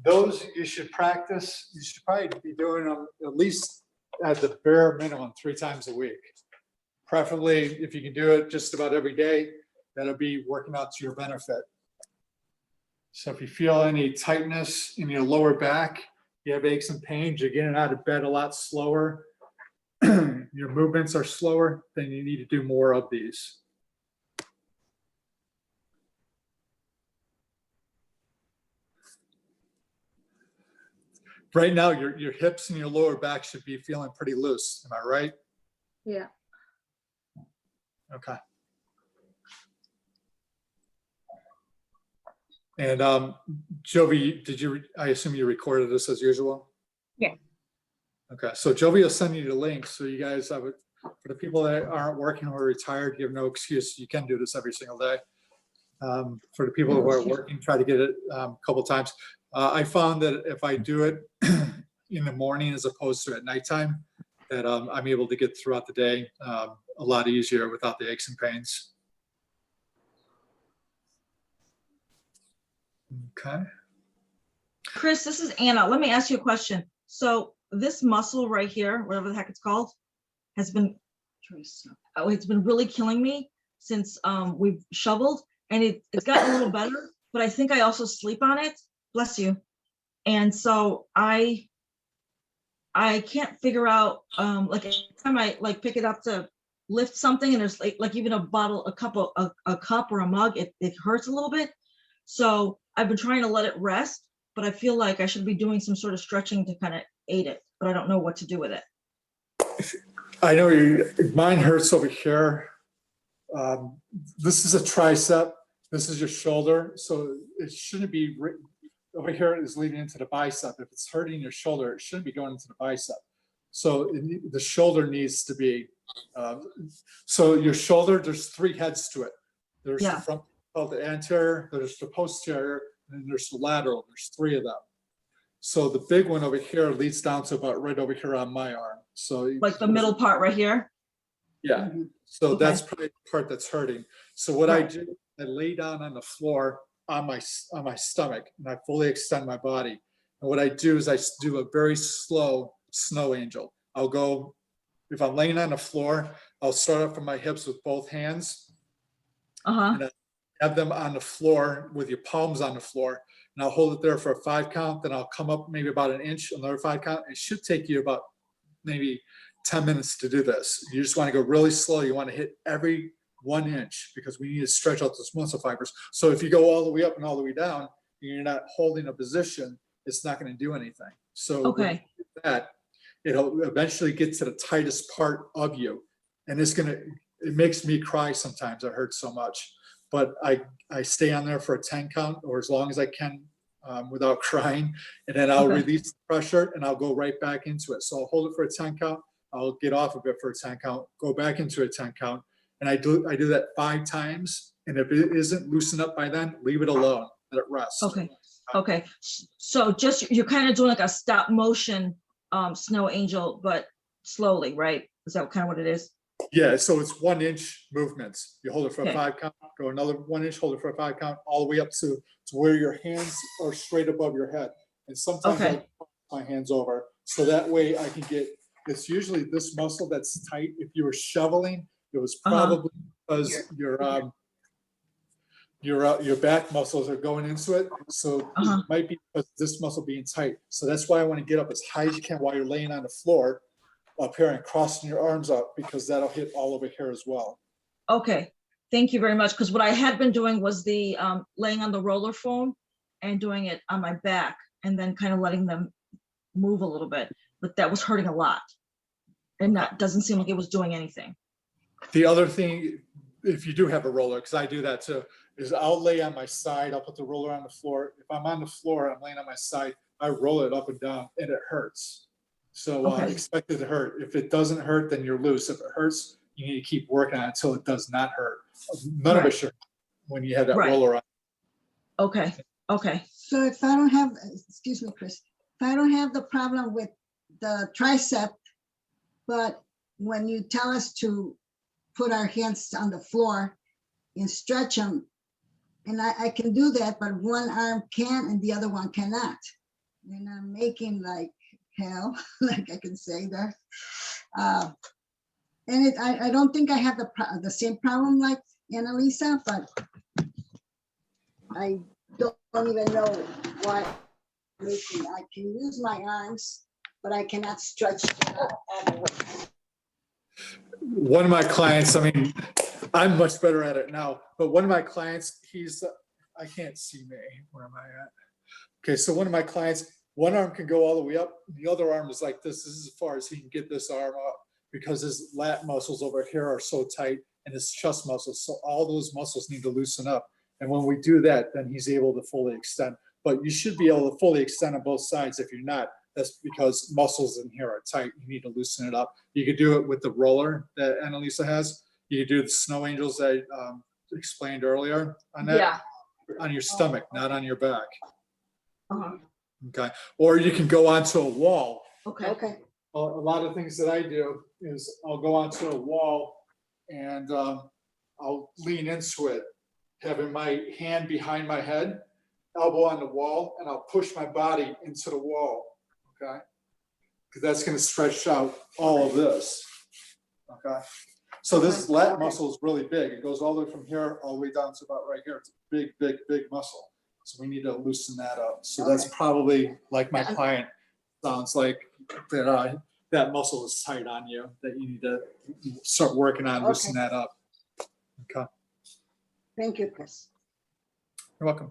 those you should practice. You should probably be doing them at least at the bare minimum 3 times a week. Preferably, if you can do it just about every day, that'll be working out to your benefit. So if you feel any tightness in your lower back, you have aches and pains, you're getting out of bed a lot slower, your movements are slower, then you need to do more of these. Right now, your hips and your lower back should be feeling pretty loose. Am I right? Yeah. Okay. And Jovi, I assume you recorded this as usual? Yeah. Okay, so Jovi will send you the link. So you guys have it, for the people that aren't working or retired, you have no excuse. You can do this every single day. For the people who are working, try to get it a couple times. I found that if I do it in the morning as opposed to at nighttime, that I'm able to get throughout the day a lot easier without the aches and pains. Okay. Chris, this is Anna. Let me ask you a question. So this muscle right here, whatever the heck it's called, has been, it's been really killing me since we've shoveled, and it's gotten a little better, but I think I also sleep on it. Bless you. And so I can't figure out, like every time I like pick it up to lift something, and there's like even a bottle, a cup or a mug, it hurts a little bit. So I've been trying to let it rest, but I feel like I should be doing some sort of stretching to kind of aid it, but I don't know what to do with it. I know mine hurts over here. This is a tricep. This is your shoulder. So it shouldn't be, over here is leading into the bicep. If it's hurting your shoulder, it shouldn't be going into the bicep. So the shoulder needs to be, so your shoulder, there's 3 heads to it. There's the front, called the anterior, there's the posterior, and then there's the lateral. There's 3 of them. So the big one over here leads down to about right over here on my arm. So like the middle part right here? Yeah. So Okay. that's probably the part that's hurting. So what I do, I lay down on the floor on my stomach, and I fully extend my body. And what I do is I do a very slow snow angel. I'll go, if I'm laying on the floor, I'll start up from my hips with both hands. And I have them on the floor with your palms on the floor, and I'll hold it there for a 5 count. Then I'll come up maybe about an inch, another 5 count. It should take you about maybe 10 minutes to do this. You just want to go really slow. You want to hit every 1 inch because we need to stretch out those muscle fibers. So if you go all the way up and all the way down, and you're not holding a position, it's not going to do anything. So when you do that, it'll eventually get to the tightest part of you. And it makes me cry sometimes. It hurts so much. But I stay on there for a 10 count or as long as I can without crying. And then I'll release the pressure and I'll go right back into it. So I'll hold it for a 10 count. I'll get off of it for a 10 count, go back into a 10 count. And I do that 5 times. And if it isn't loosened up by then, leave it alone, let it rest. Okay. Okay. So just, you're kind of doing like a stop motion snow angel, but slowly, right? Is that kind of what it is? Yeah, so it's 1 inch movements. You hold it for a 5 count, go another 1 inch, hold it for a 5 count, all the way up to where your hands are straight above your head. And sometimes I put my hands over. So that way I can get, it's usually this muscle that's tight. If you were shoveling, it was probably because your back muscles are going into it. So it might be because this muscle being tight. So that's why I want to get up as high as you can while you're laying on the floor up here and crossing your arms up, because that'll hit all over here as well. Okay, thank you very much. Because what I had been doing was the laying on the roller foam and doing it on my back and then kind of letting them move a little bit, but that was hurting a lot. And that doesn't seem like it was doing anything. The other thing, if you do have a roller, because I do that too, is I'll lay on my side, I'll put the roller on the floor. If I'm on the floor, I'm laying on my side, I roll it up and down and it hurts. So expect it to hurt. If it doesn't hurt, then you're loose. If it hurts, you need to keep working on it until it does not hurt. None of it should when you have that roller on. Okay, okay. So if I don't have, excuse me, Chris, if I don't have the problem with the tricep, but when you tell us to put our hands on the floor and stretch them, and I can do that, but one arm can and the other one cannot. and I'm making like hell, like I can say that. And I don't think I have the same problem like Annalisa, but I don't even know why I'm making. I can use my arms, but I cannot stretch them out all the way. One of my clients, I mean, I'm much better at it now, but one of my clients, I can't see me. Where am I at? Okay, so one of my clients, one arm can go all the way up. The other arm is like this. This is as far as he can get this arm up because his lat muscles over here are so tight and his chest muscles. So all those muscles need to loosen up. And when we do that, then he's able to fully extend. But you should be able to fully extend on both sides. If you're not, that's because muscles in here are tight. You need to loosen it up. You could do it with the roller that Annalisa has. You could do the snow angels that I explained earlier on that. Yeah. On your stomach, not on your back. Uh-huh. Okay. Or you can go onto a wall. Okay. Okay. A lot of things that I do is I'll go onto a wall and I'll lean into it, having my hand behind my head, elbow on the wall, and I'll push my body into the wall. Okay. Because that's going to stretch out all of this. Okay. So this lat muscle is really big. It goes all the way from here all the way down to about right here. It's a big, big, big muscle. So we need to loosen that up. So that's probably like my client sounds like that muscle is tight on you, that you need to start working on loosen that up. Okay. Thank you, Chris. You're welcome.